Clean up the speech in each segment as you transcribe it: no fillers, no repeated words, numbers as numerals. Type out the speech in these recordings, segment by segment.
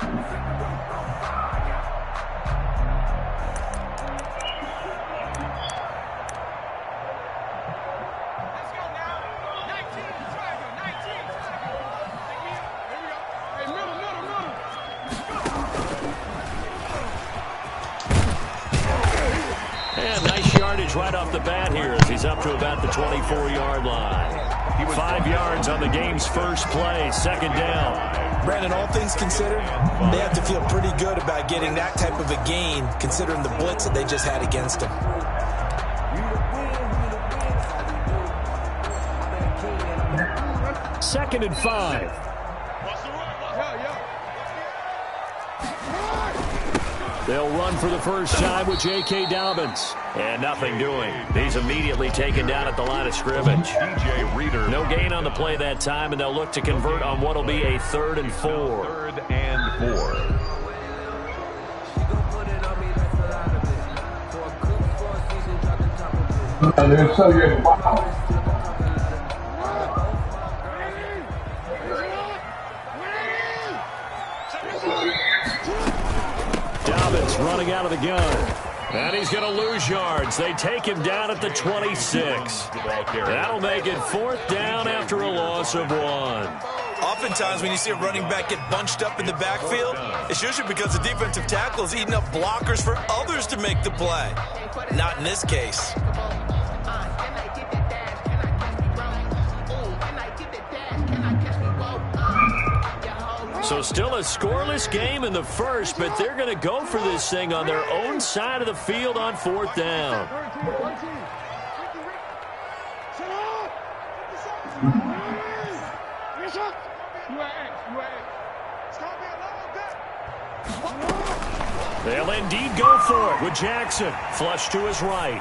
And nice yardage right off the bat here as he's up to about the 24-yard line. 5 yards on the game's first play, second down. Brandon, all things considered, they have to feel pretty good about getting that type of a gain considering the blitz that they just had against them. Second and 5. They'll run for the first time with J.K. Dobbins. And nothing doing. He's immediately taken down at the line of scrimmage. DJ Reader. No gain on the play that time, and they'll look to convert on what will be a 3rd and 4. 3rd and 4. Dobbins running out of the gun. And he's going to lose yards. They take him down at the 26. That'll make it 4th down after a loss of 1. Oftentimes when you see a running back get bunched up in the backfield, it's usually because the defensive tackle is eating up blockers for others to make the play. Not in this case. So still a scoreless game in the first, but they're going to go for this thing on their own side of the field on 4th down. They'll indeed go for it with Jackson. Flush to his right.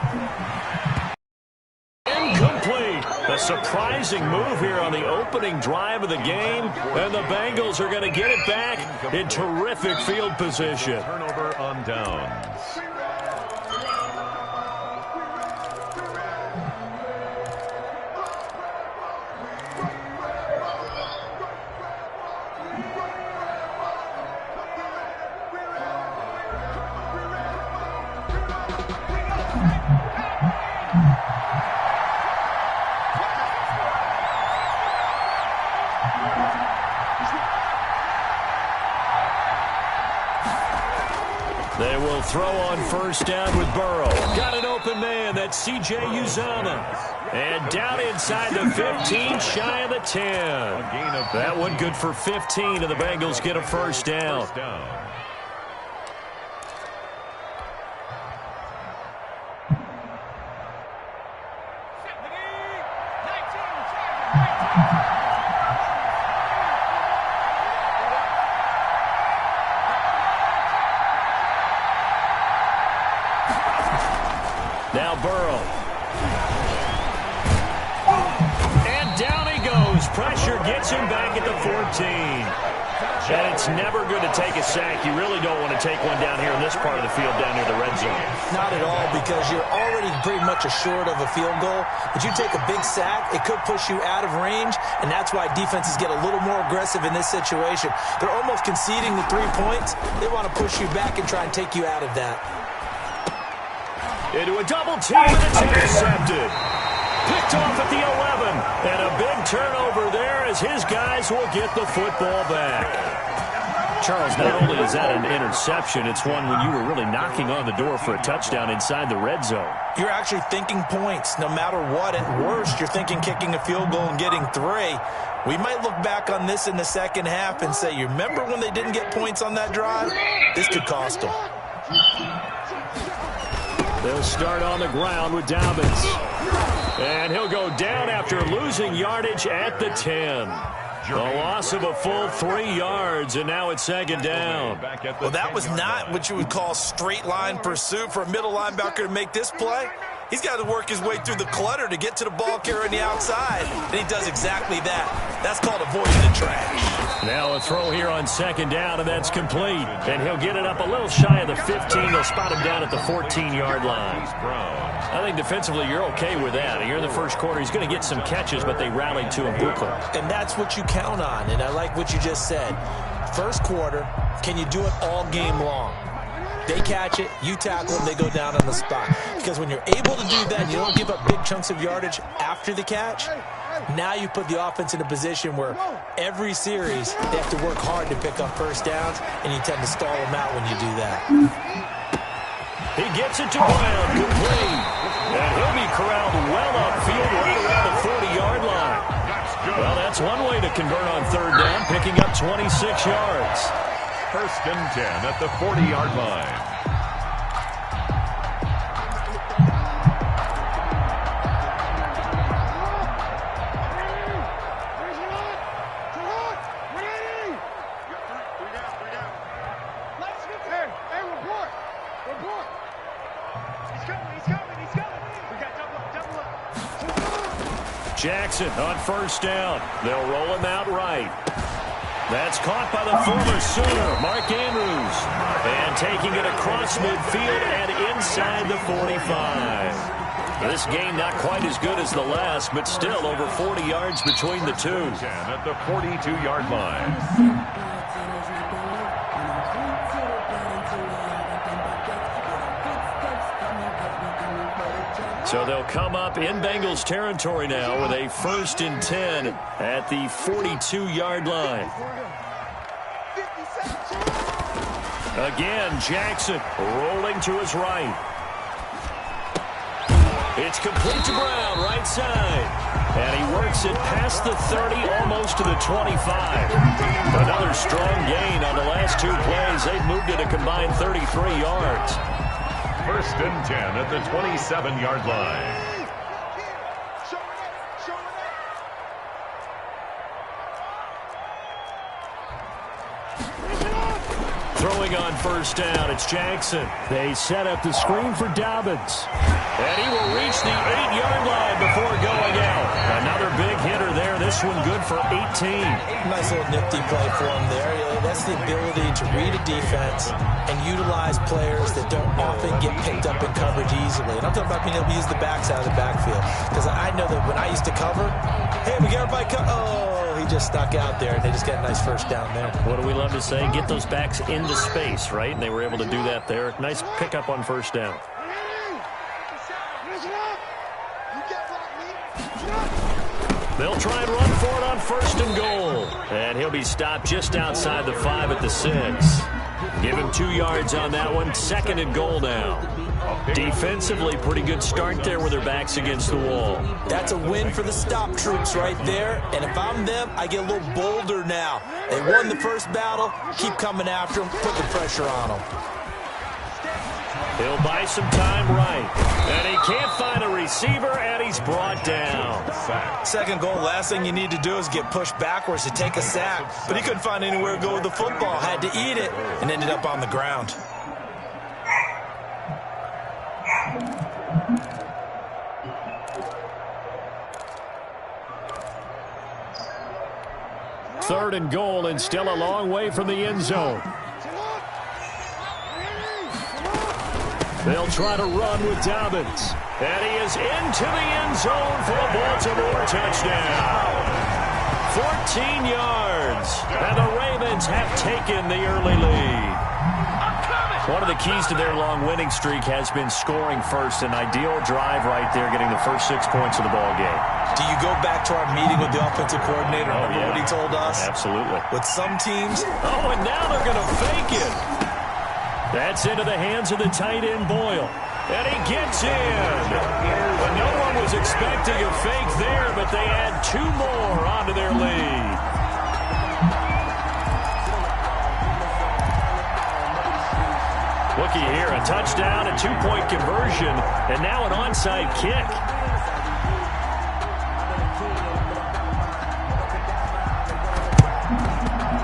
Incomplete. A surprising move here on the opening drive of the game, and the Bengals are going to get it back in terrific field position. Turnover on downs. They will throw on first down with Burrow. Got an open man. That's C.J. Uzomah. And down inside the 15, shy of the 10. That one good for 15, and the Bengals get a first down. Now Burrow. And down he goes. Pressure gets him back at the 14. And it's never good to take a sack. You really don't want to take one down here in this part of the field down near the red zone. Not at all, because you're already pretty much assured of a field goal. But you take a big sack, it could push you out of range, and that's why defenses get a little more aggressive in this situation. They're almost conceding the 3 points. They want to push you back and try and take you out of that. Into a double team, and it's intercepted. Picked off at the 11. And a big turnover there as his guys will get the football back. Charles, not only is that an interception, it's one when you were really knocking on the door for a touchdown inside the red zone. You're actually thinking points. No matter what, at worst, you're thinking kicking a field goal and getting 3. We might look back on this in the second half and say, you remember when they didn't get points on that drive? This could cost them. They'll start on the ground with Dobbins. And he'll go down after losing yardage at the 10. The loss of a full 3 yards, and now it's second down. Well, that was not what you would call straight line pursuit for a middle linebacker to make this play. He's got to work his way through the clutter to get to the ball carrier on the outside, and he does exactly that. That's called avoiding the trash. Now a throw here on second down, and that's complete. And he'll get it up a little shy of the 15. They'll spot him down at the 14-yard line. I think defensively you're okay with that. Here in the first quarter, he's going to get some catches, but they rallied to him quickly. And that's what you count on, and I like what you just said. First quarter, Can you do it all game long? They catch it, you tackle them, they go down on the spot. Because when you're able to do that and you don't give up big chunks of yardage after the catch, now you put the offense in a position where every series they have to work hard to pick up first downs, and you tend to stall them out when you do that. He gets it to Brown, complete. And he'll be corralled well upfield right around the 40-yard line. Well, that's one way to convert on third down, picking up 26 yards. First and 10 at the 40-yard line. Jackson on first down. They'll roll him out right. That's caught by the former Sooner, Mark Andrews. And taking it across midfield and inside the 45. This game not quite as good as the last, but still over 40 yards between the two. At the 42-yard line. So they'll come up in Bengals territory now with a 1st and 10 at the 42-yard line. Again, Jackson rolling to his right. It's complete to Brown, right side. And he works it past the 30, almost to the 25. Another strong gain on the last two plays. They've moved it a combined 33 yards. First and 10 at the 27-yard line. Throwing on first down, it's Jackson. They set up the screen for Dobbins. And he will reach the 8-yard line before going out. Another big hitter there. This one good for 18. Nice little nifty play for him there. That's the ability to read a defense and utilize players that don't often get picked up in coverage easily. And I'm talking about being able to use the backs out of the backfield. Because I know that when I used to cover, hey, we got everybody oh, he just stuck out there, and they just got a nice first down there. What do we love to say? Get those backs into space, right? And they were able to do that there. Nice pickup on first down. They'll try and run for it on 1st and goal. And he'll be stopped just outside the 5 at the 6. Give him 2 yards on that one. 2nd and goal now. Defensively, pretty good start there with their backs against the wall. That's a win for the stop troops right there. And if I'm them, I get a little bolder now. They won the first battle. Keep coming after them. Put the pressure on them. He'll buy some time right. And he can't find a receiver, and he's brought down. Second goal, last thing you need to do is get pushed backwards to take a sack. But he couldn't find anywhere to go with the football. Had to eat it and ended up on the ground. Third and goal, and still a long way from the end zone. They'll try to run with Dobbins. And he is into the end zone for a Baltimore touchdown. 14 yards. And the Ravens have taken the early lead. One of the keys to their long winning streak has been scoring first. An ideal drive right there, getting the first 6 points of the ball game. Do you go back to our meeting with the offensive coordinator? Remember what he told us? Absolutely. With some teams. Oh, and now they're going to fake it. That's into the hands of the tight end, Boyle. And he gets in. But no one was expecting a fake there, but they add 2 more onto their lead. Looky here, a touchdown, a 2-point conversion, and now an onside kick.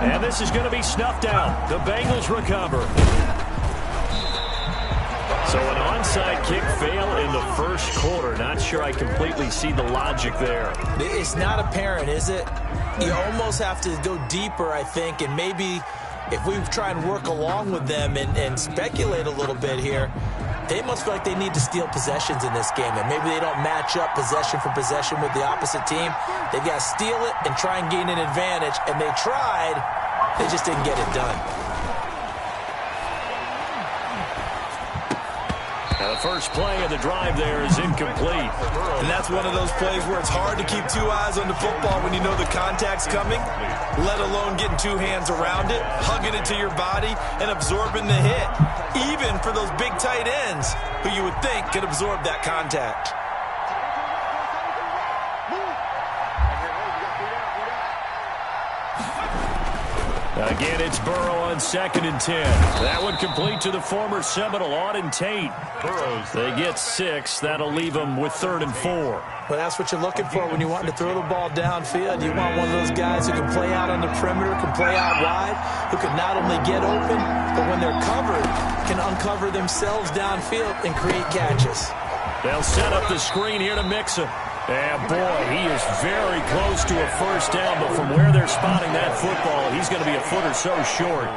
And this is going to be snuffed out. The Bengals recover. So an onside kick fail in the first quarter. Not sure I completely see the logic there. It's not apparent, is it? You almost have to go deeper, I think, and maybe if we try and work along with them and speculate a little bit here, they must feel like they need to steal possessions in this game, and maybe they don't match up possession for possession with the opposite team. They've got to steal it and try and gain an advantage, and they tried. They just didn't get it done. And the first play of the drive there is incomplete. And that's one of those plays where it's hard to keep two eyes on the football when you know the contact's coming, let alone getting two hands around it, hugging it to your body, and absorbing the hit, even for those big tight ends who you would think could absorb that contact. Again, it's Burrow on 2nd and 10. That one complete to the former Seminole, Auden Tate. They get 6. That'll leave them with 3rd and 4. Well, that's what you're looking for when you want to throw the ball downfield. You want one of those guys who can play out on the perimeter, can play out wide, who can not only get open, but when they're covered, can uncover themselves downfield and create catches. They'll set up the screen here to Mixon. And, boy, he is very close to a first down, but from where they're spotting that football, he's going to be a foot or so short.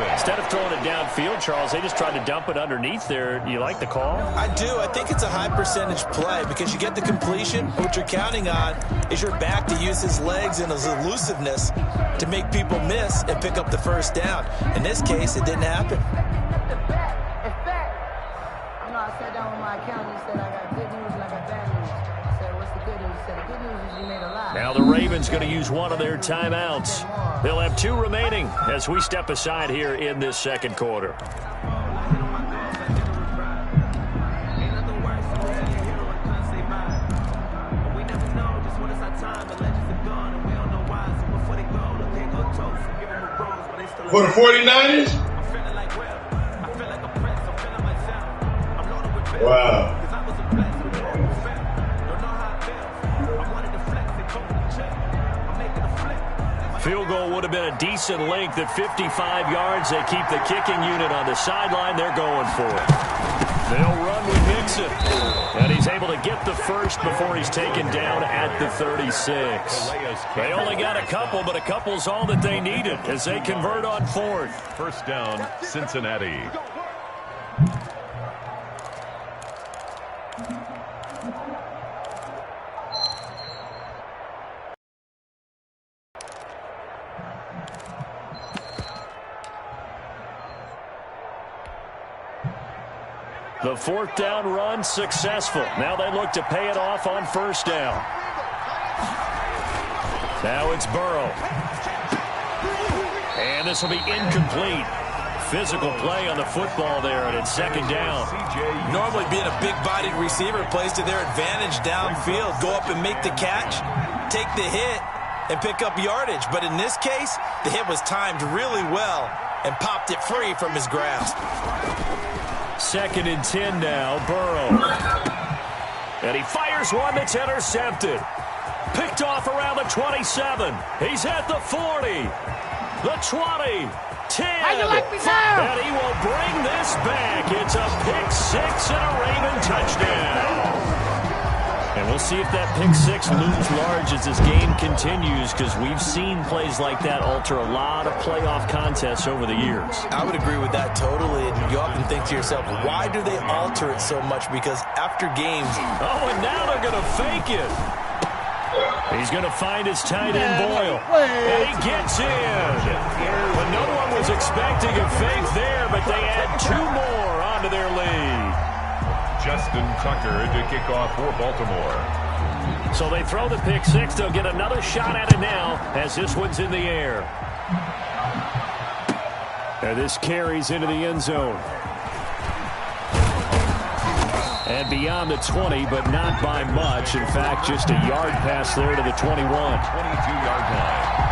Instead of throwing it downfield, Charles, they just tried to dump it underneath there. Do you like the call? I do. I think it's a high-percentage play because you get the completion. What you're counting on is your back to use his legs and his elusiveness to make people miss and pick up the first down. In this case, it didn't happen. You know, I sat down with my accountant and said I got good news and I got bad news. I said, what's the good news? He said, the good news is you made a lot. Now the Ravens going to use one of their timeouts. They'll have 2 remaining as we step aside here in this second quarter. For the 49ers? Wow. Field goal would have been a decent length at 55 yards. They keep the kicking unit on the sideline. They're going for it. They'll run with Mixon. And he's able to get the first before he's taken down at the 36. They only got a couple, but a couple's all that they needed as they convert on 4th. First down, Cincinnati. The 4th down run successful. Now they look to pay it off on 1st down. Now it's Burrow. And this will be incomplete. Physical play on the football there, and it's 2nd down. Normally being a big-bodied receiver plays to their advantage downfield. Go up and make the catch, take the hit, and pick up yardage. But in this case, the hit was timed really well and popped it free from his grasp. 2nd and 10 now, Burrow. And he fires one that's intercepted. Picked off around the 27. He's at the 40. The 20. 10. How you like me now? And he will bring this back. It's a pick 6 and a Raven touchdown. And we'll see if that pick 6 looms large as this game continues, because we've seen plays like that alter a lot of playoff contests over the years. I would agree with that totally, and you often think to yourself, why do they alter it so much? Because after games... Oh, and now they're going to fake it. He's going to find his tight end, Boyle. And he gets in. But no one was expecting a fake there, but they add 2 more onto their lead. Justin Tucker to kick off for Baltimore. So they throw the pick 6. They'll get another shot at it now as this one's in the air. And this carries into the end zone. And beyond the 20, but not by much. In fact, just a yard pass there to the 21. 22-yard line.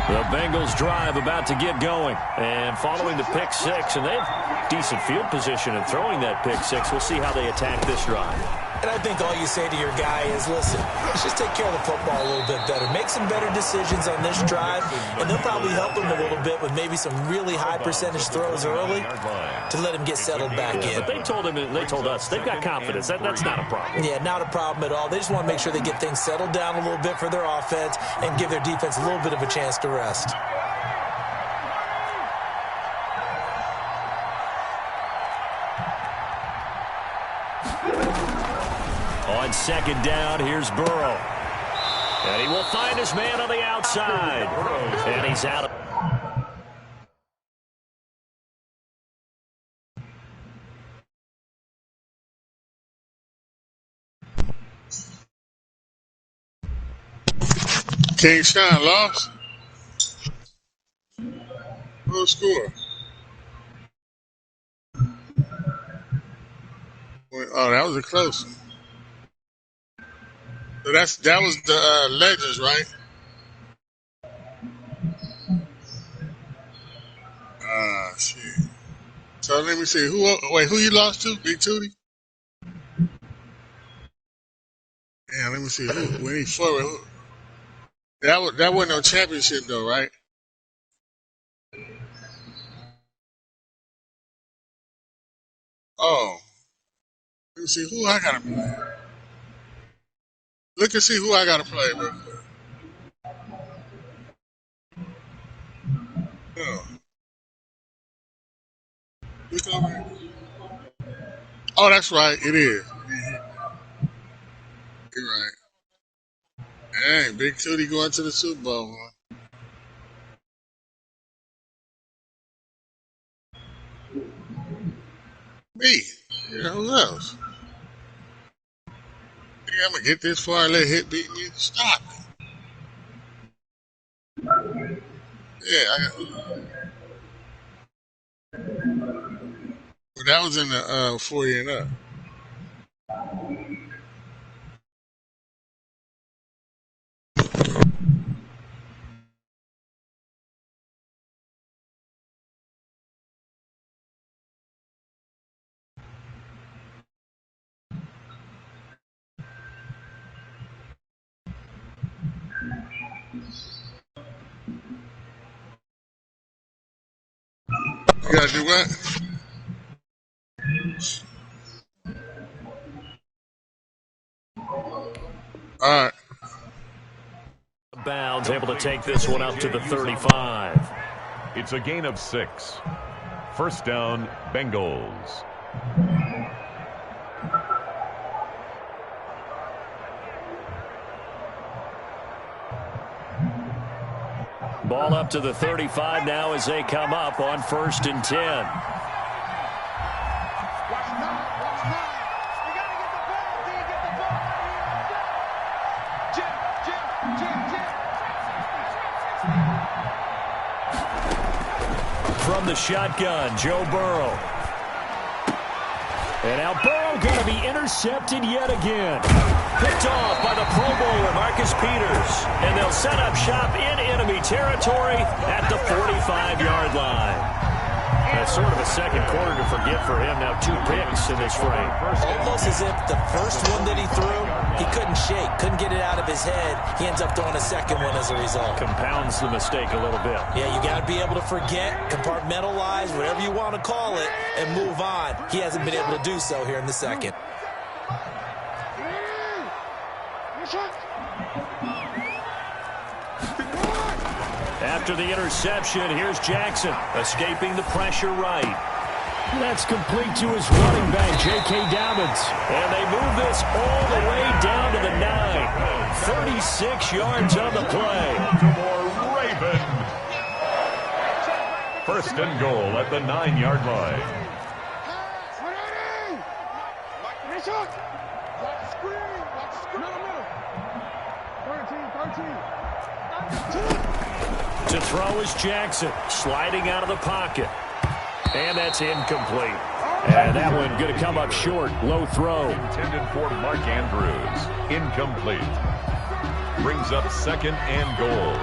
The Bengals drive about to get going. And following the pick 6, and they have decent field position in throwing that pick 6. We'll see how they attack this drive. And I think all you say to your guy is, listen, let's just take care of the football a little bit better. Make some better decisions on this drive, and they'll probably help him a little bit with maybe some really high percentage throws early to let him get settled back in. But they told him, and they told us, they've got confidence. That's not a problem. Yeah, not a problem at all. They just want to make sure they get things settled down a little bit for their offense and give their defense a little bit of a chance to rest. On 2nd down, here's Burrow. And he will find his man on the outside. And he's out of King Sean lost. Who scored? Oh, that was a close one. So that was the Legends, right? Shit. So let me see. Who you lost to? Big Tootie? Yeah, let me see. When he forward, that wasn't no championship though, right? Oh, let me see who I gotta play. Look and see who I gotta play real quick. Oh. Look over here. Oh, that's right. It is. You're right. Dang, Big Tootie going to the Super Bowl, man. Me. Yeah, who else? Think I'm gonna get this far and let Hit beat me? Stop it. Yeah, that was in the 40 and up. You gotta do what? All right. Bounds able to take this one up to the 35. It's a gain of 6. First down, Bengals. Ball up to the 35 now as they come up on 1st and 10. From the shotgun, Joe Burrow. And now Burrow going to be intercepted yet again. Picked off by the Pro Bowler, Marcus Peters. And they'll set up shop in enemy territory at the 45-yard line. That's sort of a second quarter to forget for him. Now 2 picks in this frame. Almost as if the first one that he threw, he couldn't shake, couldn't get it out of his head. He ends up throwing a second one as a result. Compounds the mistake a little bit. Yeah, you got to be able to forget, compartmentalize, whatever you want to call it, and move on. He hasn't been able to do so here in the second. After the interception, here's Jackson, escaping the pressure right. That's complete to his running back, J.K. Dobbins. And they move this all the way down to the 9. 36 yards on the play. Baltimore Ravens. First and goal at the 9-yard line. To throw is Jackson, sliding out of the pocket. And that's incomplete. And that one going to come up short. Low throw. Intended for Mark Andrews. Incomplete. Brings up 2nd and goal.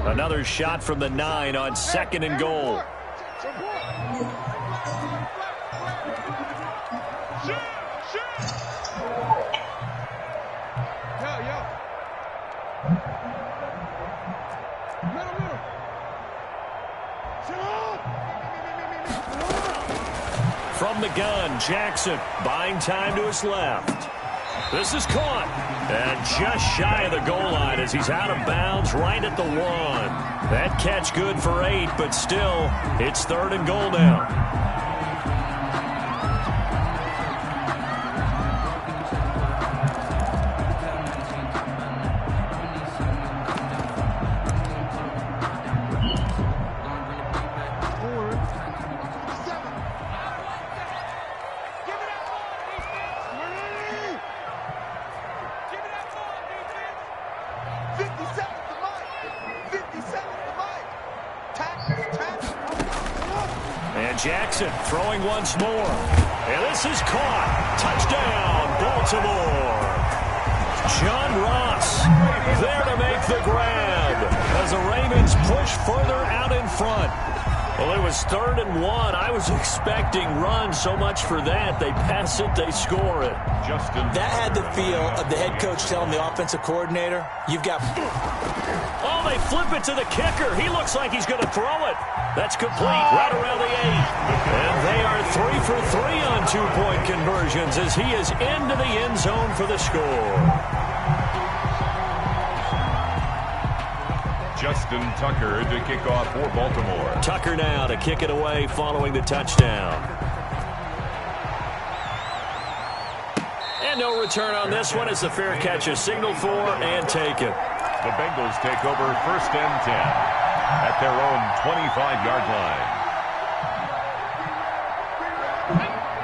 Another shot from the 9 on 2nd and goal. From the gun, Jackson buying time to his left. This is caught. And just shy of the goal line as he's out of bounds right at the 1. That catch good for 8, but still, it's 3rd and goal now. Jackson throwing once more. And this is caught. Touchdown, Baltimore. John Ross there to make the grab as the Ravens push further out in front. Well, it was 3rd and 1. I was expecting run, so much for that. They pass it, they score it. That had the feel of the head coach telling the offensive coordinator, you've got... Oh, they flip it to the kicker. He looks like he's going to throw it. That's complete right around the 8. And they are 3 for 3 on two-point conversions as he is into the end zone for the score. Justin Tucker to kick off for Baltimore. Tucker now to kick it away following the touchdown. And no return on this one as the fair catch is signaled for and taken. The Bengals take over 1st and 10 at their own 25-yard line.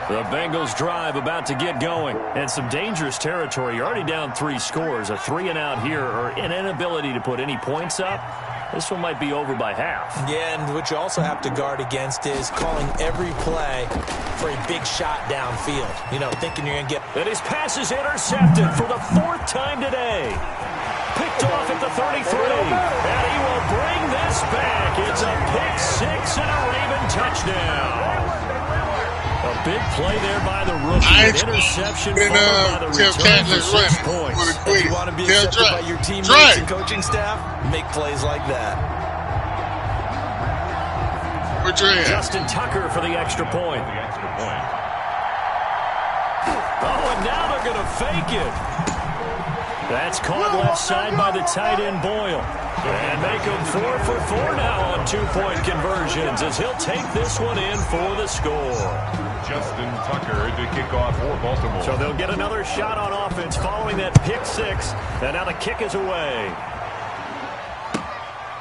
The Bengals drive about to get going. And some dangerous territory. You're already down 3 scores. A 3-and-out here or an inability to put any points up. This one might be over by half. Yeah, and what you also have to guard against is calling every play for a big shot downfield. You know, thinking you're going to get... And his pass is intercepted for the 4th time today. Picked off at the 33. And he will bring this back. It's a pick 6 and a Raven touchdown. A big play there by the rookie. An interception followed by the return for 6 points. If you want to be accepted by your teammates and coaching staff, make plays like that. Justin Tucker for the extra point. Oh, and now they're going to fake it. That's caught left side by the tight end Boyle. And make him 4 for 4 now on two-point conversions as he'll take this one in for the score. Justin Tucker to kick off for Baltimore. So they'll get another shot on offense following that pick 6. And now the kick is away.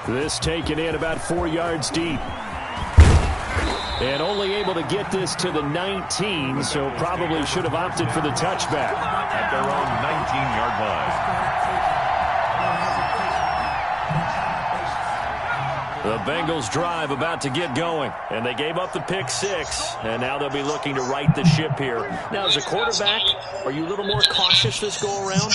This taken in about 4 yards deep. And only able to get this to the 19, so probably should have opted for the touchback. At their own 19-yard line. The Bengals drive about to get going, and they gave up the pick 6, and now they'll be looking to right the ship here. Now, as a quarterback, are you a little more cautious this go-around?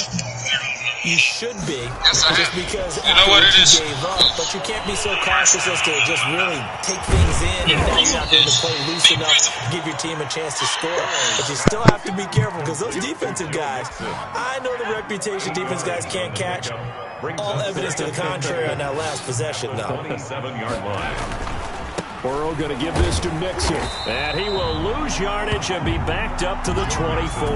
You should be, Yes, I just am. because You know what it you is. gave up, but you can't be so cautious as to just really take things in and now you're not going to play loose enough to give your team a chance to score. But you still have to be careful because those defensive guys, I know the reputation defense guys can't catch. All evidence to the contrary on that last possession, though. 27-yard line. Burrow going to give this to Mixon. And he will lose yardage and be backed up to the 24.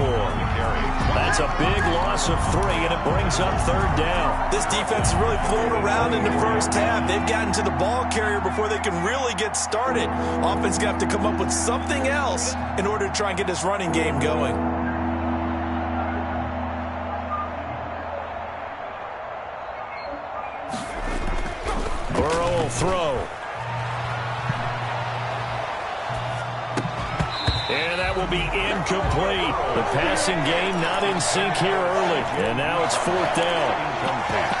That's a big loss of 3, and it brings up 3rd down. This defense is really flown around in the first half. They've gotten to the ball carrier before they can really get started. Offense got to come up with something else in order to try and get this running game going. Burrow will throw. And that will be incomplete. The passing game not in sync here early. And now it's 4th down.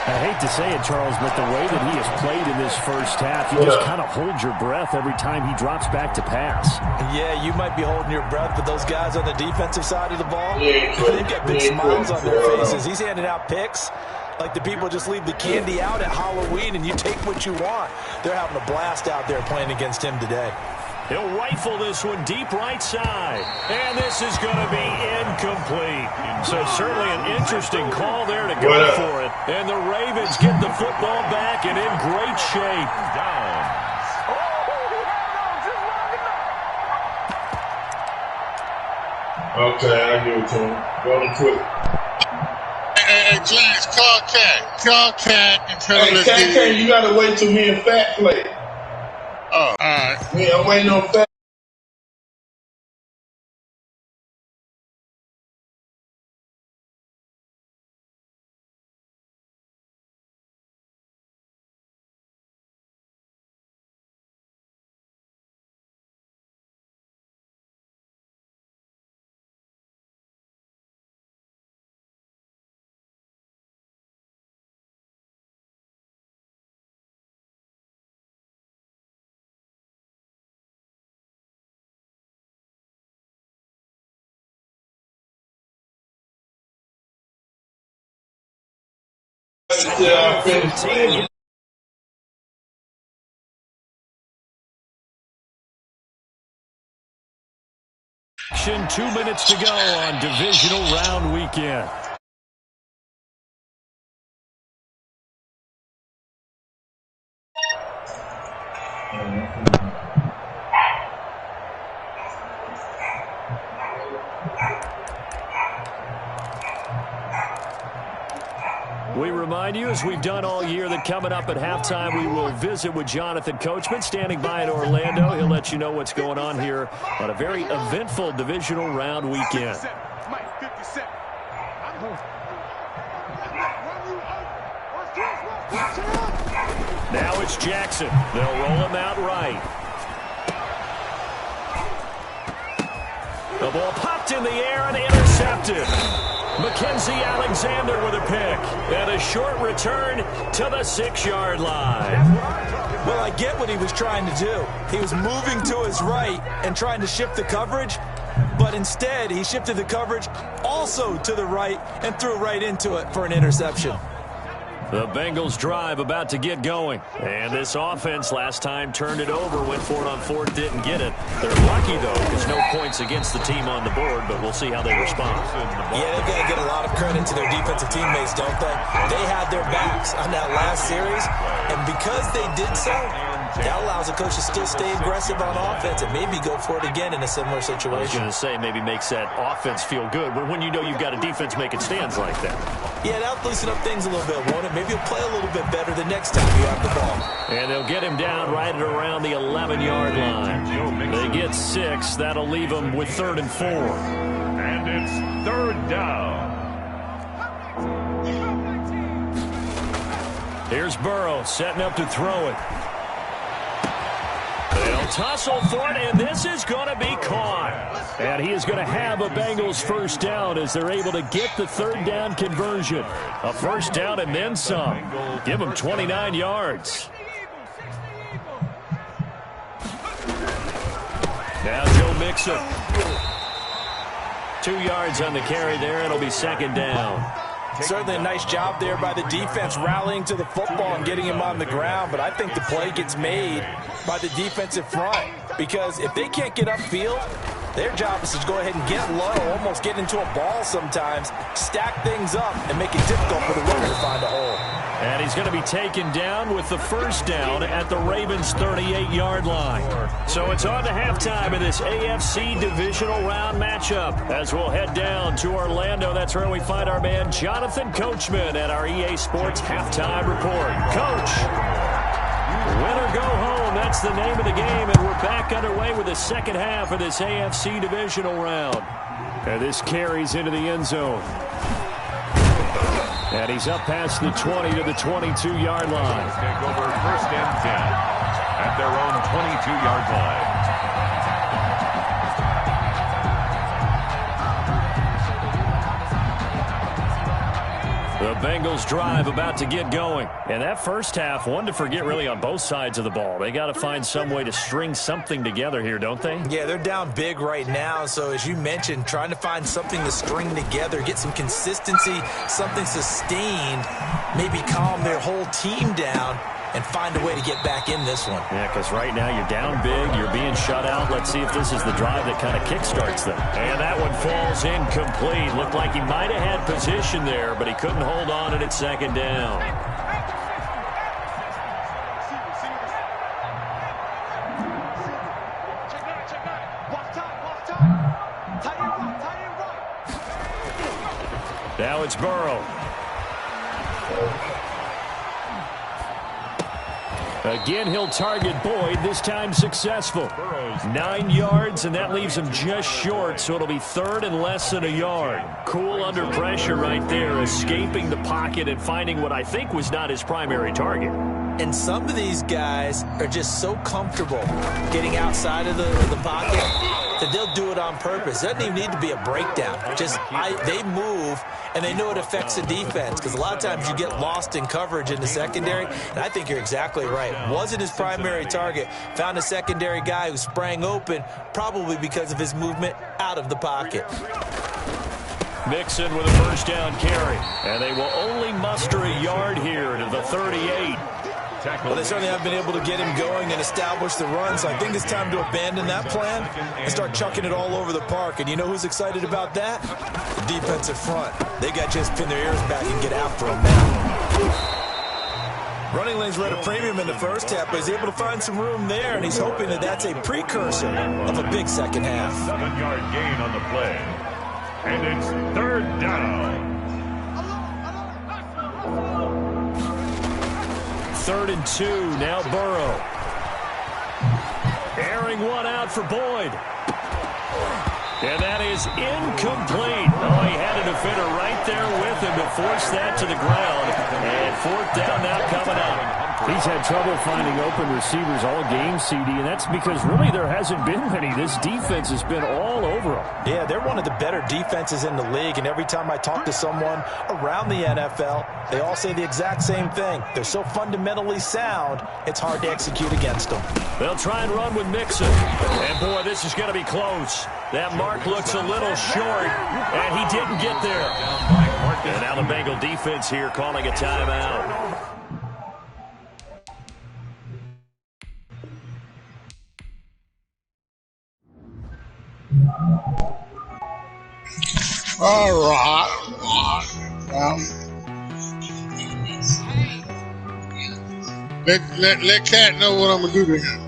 I hate to say it, Charles, but the way that he has played in this first half, you just kind of hold your breath every time he drops back to pass. Yeah, you might be holding your breath, but those guys on the defensive side of the ball, they've got big smiles on their faces. He's handing out picks like the people just leave the candy out at Halloween and you take what you want. They're having a blast out there playing against him today. He'll rifle this one deep right side. And this is going to be incomplete. So certainly an interesting call there to go for it. And the Ravens get the football back and in great shape. Down. Okay, I give it to him. Go on quick. Hey, James, call Cat. Call Cat and tell him Hey, let's get Cat, it. you gotta wait till me and Fat play. Oh, all right. Yeah, I'm waiting on Fat. until I finish playing. 2 minutes to go on divisional round weekend. We remind you, as we've done all year, that coming up at halftime, we will visit with Jonathan Coachman, standing by in Orlando. He'll let you know what's going on here on a very eventful divisional round weekend. Now it's Jackson. They'll roll him out right. The ball popped in the air and intercepted. Mackenzie Alexander with a pick. And a short return to the 6-yard line. Well, I get what he was trying to do. He was moving to his right and trying to shift the coverage, but instead he shifted the coverage also to the right and threw right into it for an interception. The Bengals drive about to get going. And this offense last time turned it over, went for it on fourth, didn't get it. They're lucky, though, because no points against the team on the board, but we'll see how they respond. Yeah, they've got to get a lot of credit to their defensive teammates, don't they? They had their backs on that last series, and because they did so, that allows the coach to still stay aggressive on offense and maybe go for it again in a similar situation. I was going to say, maybe makes that offense feel good, but when you know you've got a defense making stands like that. Yeah, that'll loosen up things a little bit, won't it? Maybe you'll play a little bit better the next time you have the ball. And they'll get him down right at around the 11-yard line. They get 6. That'll leave them with 3rd and 4. And it's 3rd down. Here's Burrow setting up to throw it. They'll tussle for it, and this is going to be caught. And he is going to have a Bengals first down as they're able to get the 3rd down conversion. A first down and then some. Give them 29 yards. Now Joe Mixon. 2 yards on the carry there. It'll be 2nd down. Certainly a nice job there by the defense rallying to the football and getting him on the ground, but I think the play gets made by the defensive front because if they can't get upfield, their job is to go ahead and get low, almost get into a ball sometimes, stack things up, and make it difficult for the runner to find a hole. And he's going to be taken down with the first down at the Ravens' 38-yard line. So it's on to halftime in this AFC divisional round matchup. As we'll head down to Orlando, that's where we find our man Jonathan Coachman at our EA Sports Halftime Report. Coach, win or go home, that's the name of the game, and we're back underway with the second half of this AFC divisional round. And this carries into the end zone. And he's up past the 20 to the 22-yard line. Take over 1st and 10 at their own 22-yard line. The Bengals drive about to get going. And that first half, one to forget really on both sides of the ball. They got to find some way to string something together here, don't they? Yeah, they're down big right now. So as you mentioned, trying to find something to string together, get some consistency, something sustained, maybe calm their whole team down and find a way to get back in this one. Yeah, because right now you're down big, you're being shut out. Let's see if this is the drive that kind of kickstarts them. And that one falls incomplete. Looked like he might have had position there, but he couldn't hold on and it's 2nd down. Now it's Burrow. Again, he'll target Boyd, this time successful. 9 yards, and that leaves him just short, so it'll be 3rd and less than a yard. Cool under pressure right there, escaping the pocket and finding what I think was not his primary target. And some of these guys are just so comfortable getting outside of the pocket that they'll do it on purpose. It doesn't even need to be a breakdown. They move, and they know it affects the defense because a lot of times you get lost in coverage in the secondary, and I think you're exactly right. Wasn't his primary target. Found a secondary guy who sprang open, probably because of his movement out of the pocket. Mixon with a first down carry. And they will only muster a yard here to the 38. Well, they certainly have been able to get him going and establish the run, so I think it's time to abandon that plan and start chucking it all over the park. And you know who's excited about that? The defensive front. They got to just pin their ears back and get after him now. Running lanes were at a premium in the first half, but he's able to find some room there, and he's hoping that that's a precursor of a big second half. 7-yard gain on the play. And it's third down. 3rd and 2, now Burrow. Airing one out for Boyd. And that is incomplete. Oh, he had a defender right there with him to force that to the ground. And 4th down now coming up. He's had trouble finding open receivers all game, CD, and that's because really there hasn't been many. This defense has been all over him. Yeah, they're one of the better defenses in the league, and every time I talk to someone around the NFL, they all say the exact same thing. They're so fundamentally sound, it's hard to execute against them. They'll try and run with Mixon. And, boy, this is going to be close. That mark looks a little short, and he didn't get there. And now the Bengal defense here calling a timeout. All right. Let Cat know what I'm gonna do to him.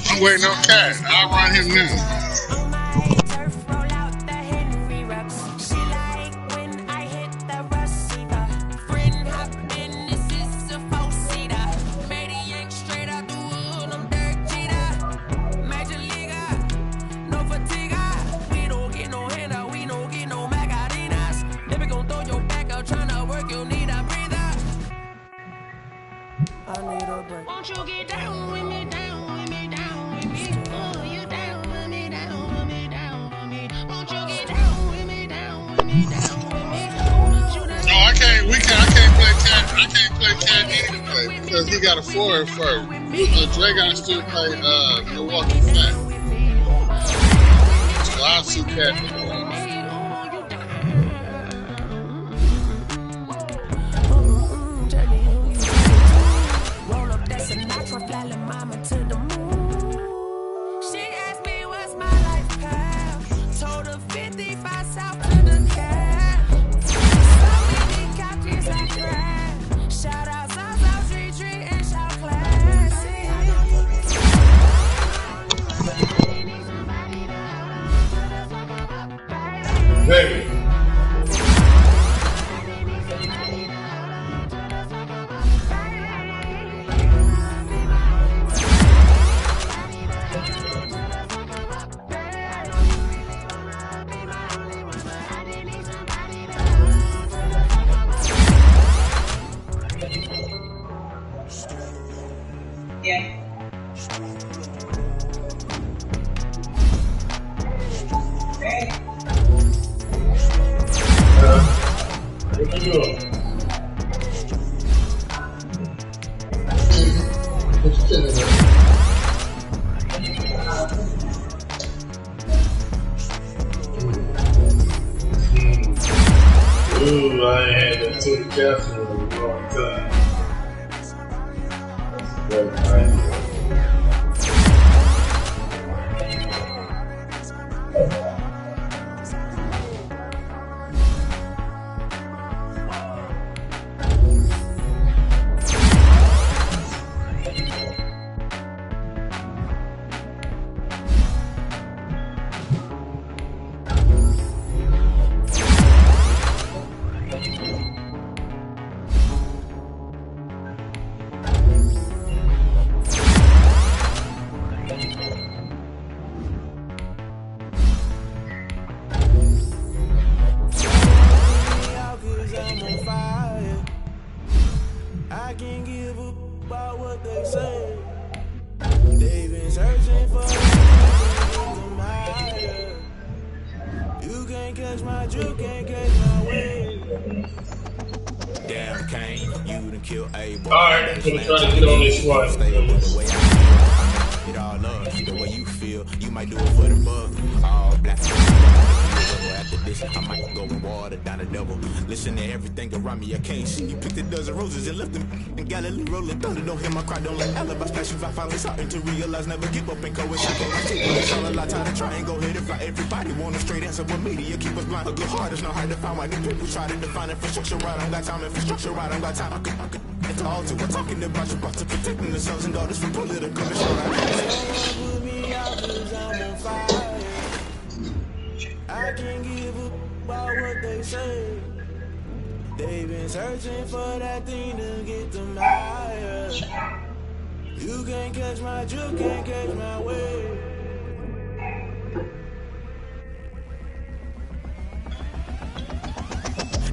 I'm waiting on Cat. I'll run him now. Won't you get down with me, down with me, down with me? Oh, you down with me, down with me, down with me. Won't you get down with me, down with me, down with me? No, I can't play Cat. I can't play Cat anyway because he got a forward first. Dre got to still play Milwaukee Fat. So I'll see Cat tomorrow. Baby. Yeah. What you doing? Ooh, I ain't had that too careful in a long time. That's very nice. kill a boy. Alright, I'm gonna try to get on this one. It all up, the way you feel, you might do it for the bug. All black. After this, I might go and water down the double. Listen to everything around me, I can't see. You picked a dozen roses and left them in Galilee rolling thunder. Don't hear my cry, don't let alibi specials. I finally starting to realize, never give up and go and shake. It's all a lot, time to try and go ahead and fight. Everybody want a straight answer, but media keep us blind. A good heart is not hard to find. Why the people try to define infrastructure right? I don't got time, infrastructure right? I don't got time. I could it's all to we're talking about you, about to protecting the sons and daughters from political mission. I can't give up about what they say. They've been searching for that thing to get them higher. You can't catch my drift, can't catch my wave.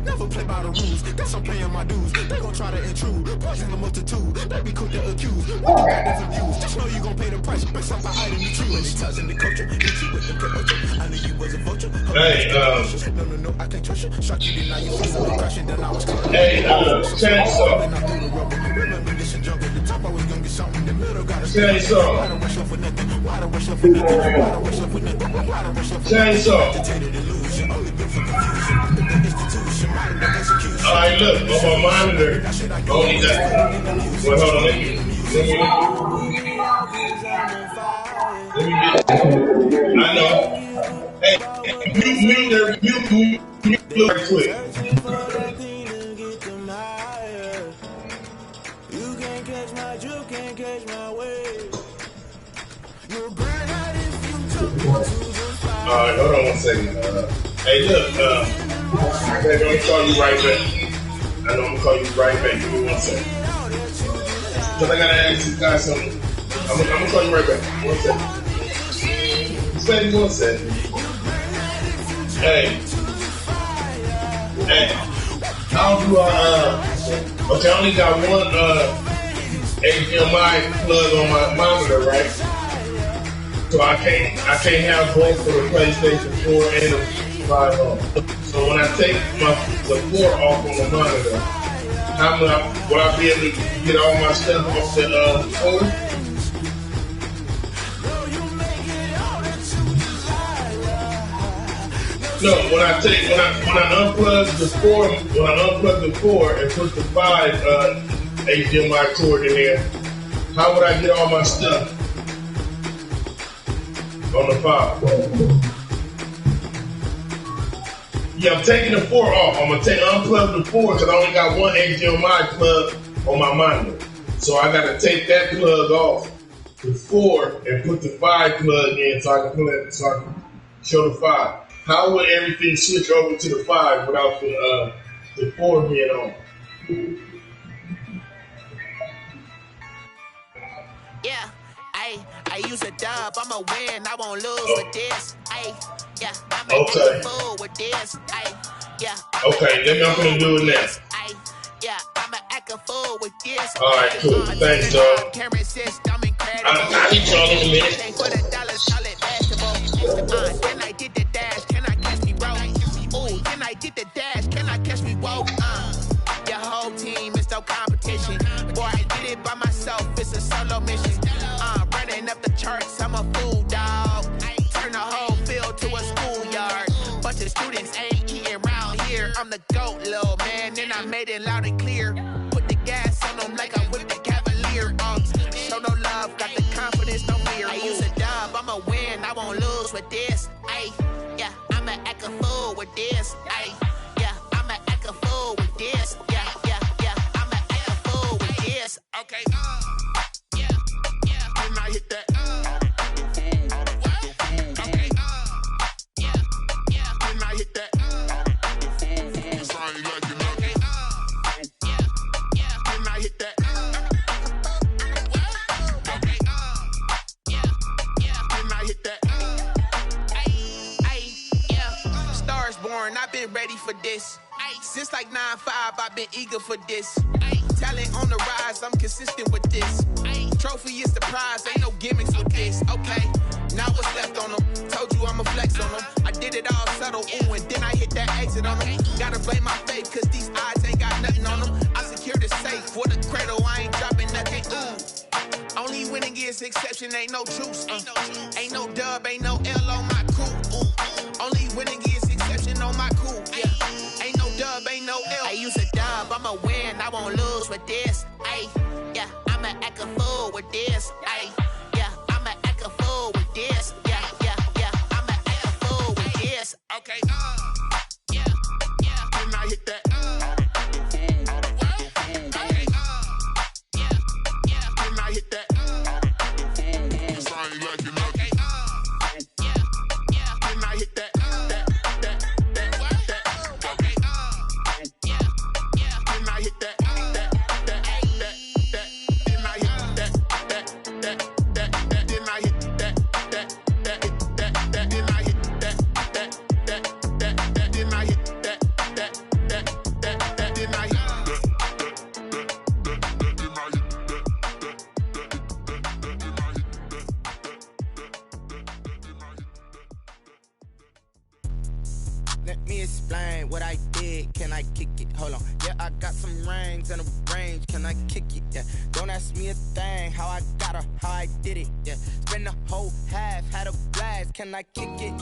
Never play by the rules, guess I'm paying my dues. They gon' try to intrude, poison the multitude. They be quick to accuse, what you got different views. Just know you gon' pay the price, based off the item you choose. When they touching the culture, hit you with the culture. I knew you was a vulture. Hey, No, I can't trust you. Shot you, then now you feel so crashing, then I was coming. Hey, Chainsaw. Remember this junk at the top, I was gonna get something in the middle. Gotta Chainsaw. why the rush off for nothing? Why the rush off for nothing? Why the rush off for nothing? Why the rush off for nothing? Chainsaw. Alright, look, on my monitor, only got. Well, hold on, let me get. I know. Hey, mute right quick. You can't catch my drift, can't catch my wave. Alright, hold on 1 second. Hey, look, I'm gonna call you right back. I know I'm gonna call you right back. Give me 1 second. Because I gotta ask you guys something. I'm gonna call you right back. 1 second. Just wait 1 second. Hey, how do I, okay, I only got one, HDMI plug on my monitor, right? So I can't have both for the PlayStation 4 and the 5 on. So when I take the 4 off on the monitor, will I be able to get all my stuff off the 4? No, when I unplug the 4 and put the 5 HDMI cord in there, how would I get all my stuff on the 5? Yeah, I'm taking the 4 off. I'm gonna unplug the 4 because I only got one HDMI plug on my monitor. So I gotta take that plug off the 4 and put the 5 plug in so I can show the 5. How would everything switch over to the 5 without the 4 being on? Yeah, I use a dub, I'ma win, I won't lose with this. Yeah, I'm a fool with this. Yeah. Okay, I'm gonna do it now. Yeah, I'ma act a fool with this. Alright, cool. Thanks, dog. Camera system incredible. I'll hit y'all in a minute. For the dollar, solid vegetable. Then I did the dash, can I catch me, bro? Ooh, then I did the dash, can I catch me, whoa? Your whole team is no competition. Boy, I did it by myself, it's a solo mission. Running up the charts, I'm a fool, dog. Turn the whole field to a schoolyard. Bunch of students ain't eating round here. I'm the GOAT, little man, and I made it loud and clear. Put the gas on them like I'm with the Cavalier. Show no love, got the confidence, no fear. I use a dub, I'ma win, I won't lose with this. Yeah, I'ma act a fool with this. Yeah, I'ma act a fool with this. Yeah, I'ma act a fool with this. Okay, yeah, can I hit that? Okay, yeah, can I hit that? Can I hit that? Okay, can I hit that? Stars born, I've been ready for this. Since like 9-5, I've been eager for this. Talent on the rise, I'm consistent with this. Trophy is the prize, ain't no gimmicks with this. Okay, now what's left on them? Told you I'ma flex on them. I did it all subtle, ooh, and then I hit that exit on them. Gotta blame my faith, cause these odds ain't got nothing on them. I secured the safe with exception, ain't no truce. Ain't no dub, ain't no L on my coupe. Only winning is exception on my coupe. Yeah, ain't no dub, ain't no L. I use a dub, I'ma win, I won't lose with this. Ay, yeah, I'ma act a fool with this. Ay, yeah, I'ma act a fool with this. Yeah, yeah, yeah, I'ma act a fool with this. Okay, yeah, yeah, then I hit that. Let me explain what I did. Can I kick it? Hold on. Yeah, I got some rings and a range. Can I kick it? Yeah. Don't ask me a thing. How I got her, how I did it. Yeah. Spend the whole half, had a blast. Can I kick it?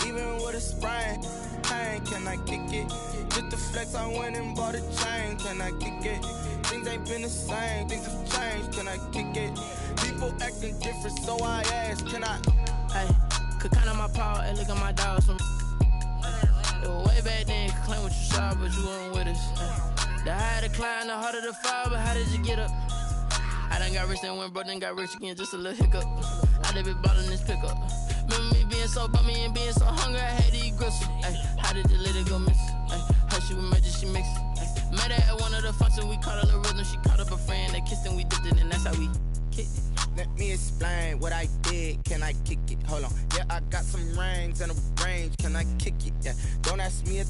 Even with a sprain. Hey, can I kick it? Just the flex, I went and bought a chain. Can I kick it? Things ain't been the same. Things have changed. Can I kick it? People acting different, so I ask. Can I? Hey, could count on my power and look at my dogs from. It was way back then, could claim what you saw, but you weren't with us. The higher the climb, the harder the fall, but how did you get up? I done got rich, then went broke, then got rich again, just a little hiccup. I done been bottling this pickup. Remember me being so bummy and being so hungry, I had to eat gristle. Ay, how did the lady go miss? Her she was magic, she mixed. Met her at one of the functions, we caught a little rhythm, she caught up a friend, they kissed and we dipped it, and that's how we kicked it. Let me explain what I did. Can I kick it? Hold on. Yeah, I got some rings and a range. Can I kick it? Yeah. Don't ask me a